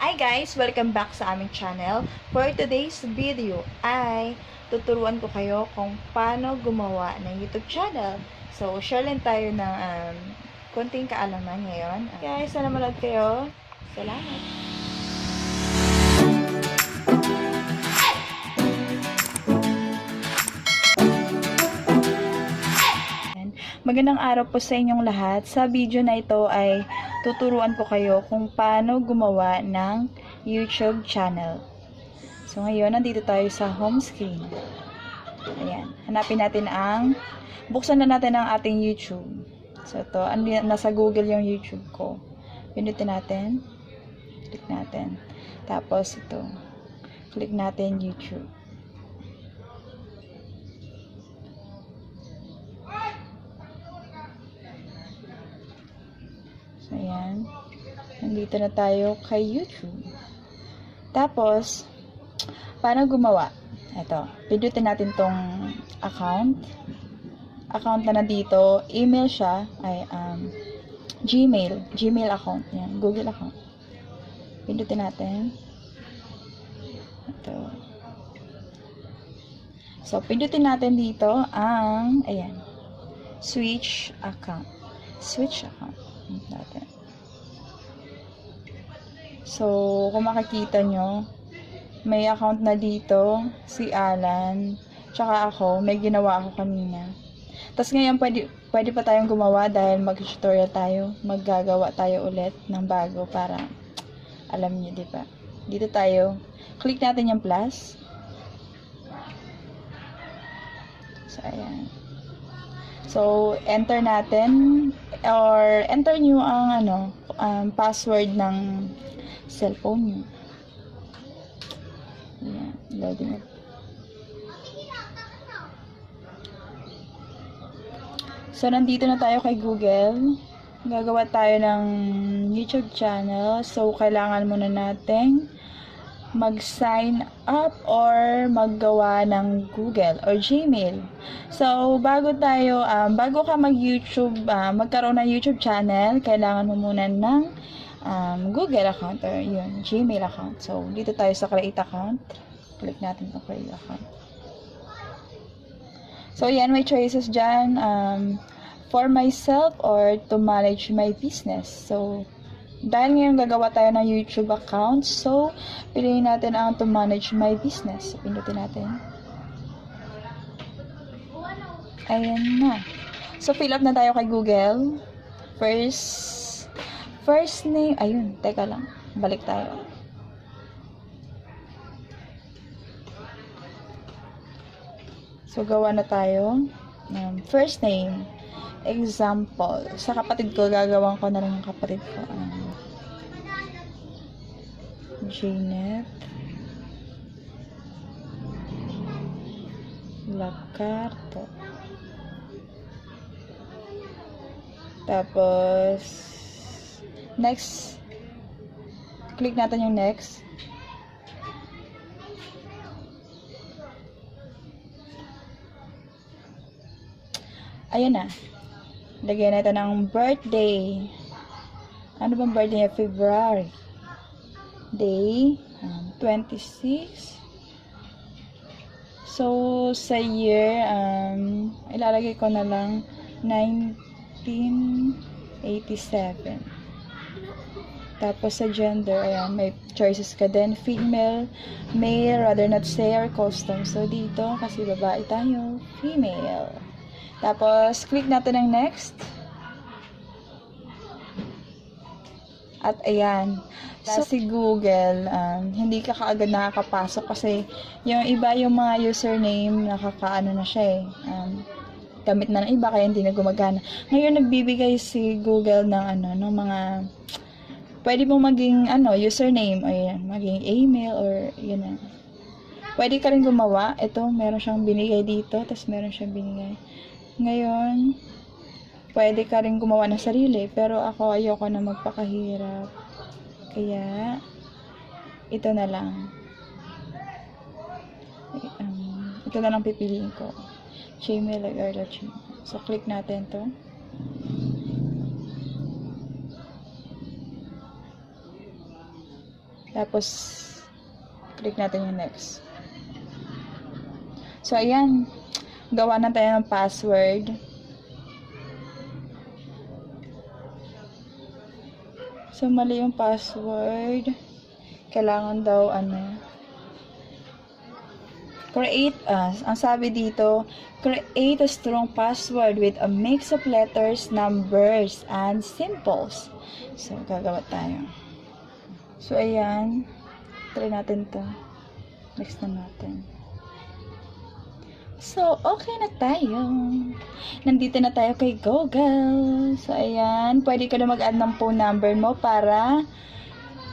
Hi guys! Welcome back sa aming channel. For today's video ay tuturuan ko kayo kung paano gumawa ng YouTube channel. So, share lang tayo ng konting kaalaman ngayon. Guys, sana manood kayo. Salamat! Magandang araw po sa inyong lahat. Sa video na ito ay tuturuan ko kayo kung paano gumawa ng YouTube channel. So ngayon, nandito tayo sa home screen. Ayan. Hanapin natin buksan na natin ang ating YouTube. So ito, nasa Google yung YouTube ko. Pinutin natin. Click natin. Tapos ito, click natin YouTube. Ayan. Nandito na tayo kay YouTube. Tapos, paano gumawa? Ito. Pindutin natin tong account. Account na nandito. Email siya. Ay, Gmail. Gmail account. Ayan. Google account. Pindutin natin. Ito. So, pindutin natin dito ayan. Switch account. Switch account. Natin. So, kung makikita nyo, may account na dito, si Alan, tsaka ako, may ginawa ako kanina. Tapos ngayon, pwede pa tayong gumawa dahil mag-tutorial tayo, maggagawa tayo ulit ng bago para, alam nyo, di ba? Dito tayo, click natin yung plus. So, ayan. So, enter natin or enter nyo ang password ng cellphone nyo. Ayan, loading up. So, nandito na tayo kay Google. Gagawa tayo ng YouTube channel. So, kailangan muna natin mag-sign up or maggawa ng Google or Gmail. So, bago ka mag-YouTube, magkaroon ng YouTube channel, kailangan mo muna ng Google account or yun, Gmail account. So, dito tayo sa create account. Click natin sa create account. So, yan, may choices dyan. For myself or to manage my business. So, dahil ngayon gagawa tayo ng YouTube account, so, piliin natin ang to manage my business. So, pindutin natin. Ayan na. So, fill up na tayo kay Google. First name, ayun, teka lang. Balik tayo. So, gawa na tayo. First name. Example. Sa kapatid ko, gagawin ko na lang yung kapatid ko. Janet Lacarto. Tapos next, click natin yung next. Ayan na. Lagyan natin ng birthday. Ano bang birthday niya? February. Day, 26. So, sa year, ilalagay ko na lang 1987. Tapos sa gender, ayan, may choices ka din. Female, male, rather not say, or custom. So, dito, kasi babae tayo, female. Tapos, click natin ang next. At ayan, so, si Google, hindi ka kaagad nakakapasok kasi yung iba yung mga username, nakakaano na siya gamit na ng iba kaya hindi na gumagana. Ngayon, nagbibigay si Google ng ng mga, pwede mong maging username, ayan, maging email or yun na. Pwede ka rin gumawa. Ito, meron siyang binigay dito, tapos meron siyang binigay. Ngayon, pwede ka rin gumawa ng sarili, pero ako ayoko na magpakahirap. Kaya, ito na lang. Ito na lang pipiliin ko. Gmail or Gmail. So, click natin to. Tapos, click natin yung next. So, ayan. Gawa na tayo ng password. So, mali yung password. Kailangan daw, create ang sabi dito, create a strong password with a mix of letters, numbers, and symbols. So, gagawa tayo. So, ayan. Try natin to. Next na natin. So, okay na tayo. Nandito na tayo kay Google. So, ayan. Pwede ka na mag-add ng phone number mo para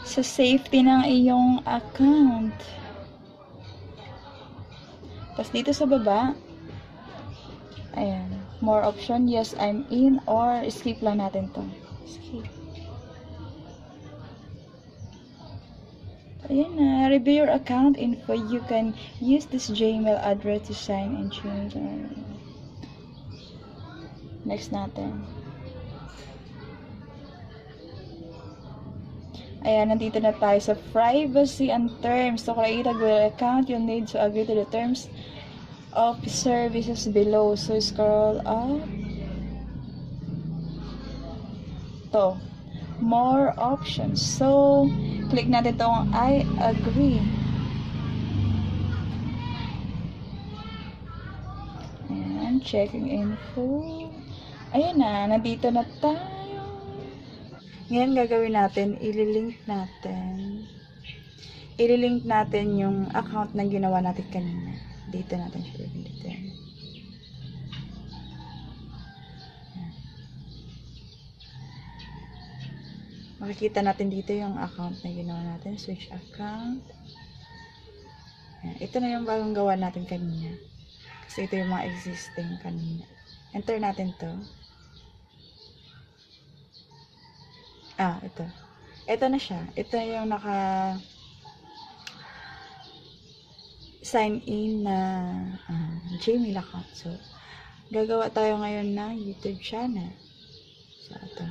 sa safety ng iyong account. Tapos dito sa baba, ayan, more option, yes, I'm in, or skip lang natin to. Skip. Ayan na, review your account info. You can use this Gmail address to sign and change. Next natin. Ayan, nandito na tayo sa privacy and terms. To create a Google account, you'll need to agree to the terms of services below. So, scroll up. To. More options. So, click natin itong I agree. Ayan, checking info. Ayan na, nandito na tayo. Ngayon gagawin natin, ililink natin yung account na ginawa natin kanina. Dito natin siya pindutin. Makikita natin dito yung account na ginawa natin. Switch account. Ito na yung bagong gawa natin kanina. Kasi ito yung mga existing kanina. Enter natin to. Ito. Ito na siya. Ito yung sign in na Gmail account. So, gagawa tayo ngayon ng YouTube channel. So, ito.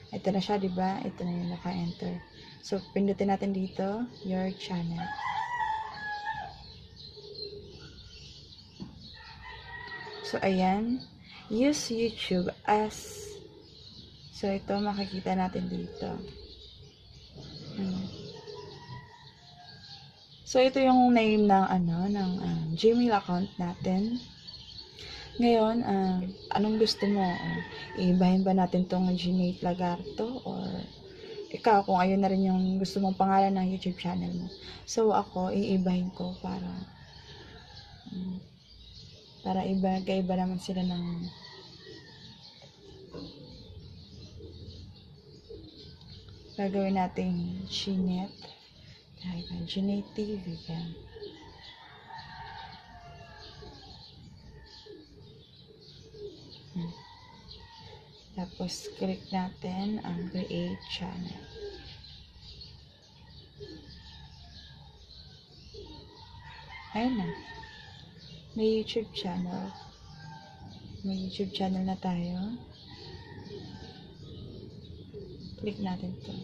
Ito na siya, diba? Ito na yung naka-enter. So, pindutin natin dito, your channel. So, ayan. Use YouTube as. So, ito makikita natin dito. So, ito yung name ng Gmail account natin. Ngayon, anong gusto mo? Iibahin ba natin tong Gmail Lagarto? Or ikaw, kung ayun na rin yung gusto mong pangalan ng YouTube channel mo. So, ako, iibahin ko para iba naman sila ng gagawin natin Gnet. Gnet TV yan. Tapos click natin ang create channel. Ayun na. May YouTube channel. May YouTube channel na tayo. Click natin to.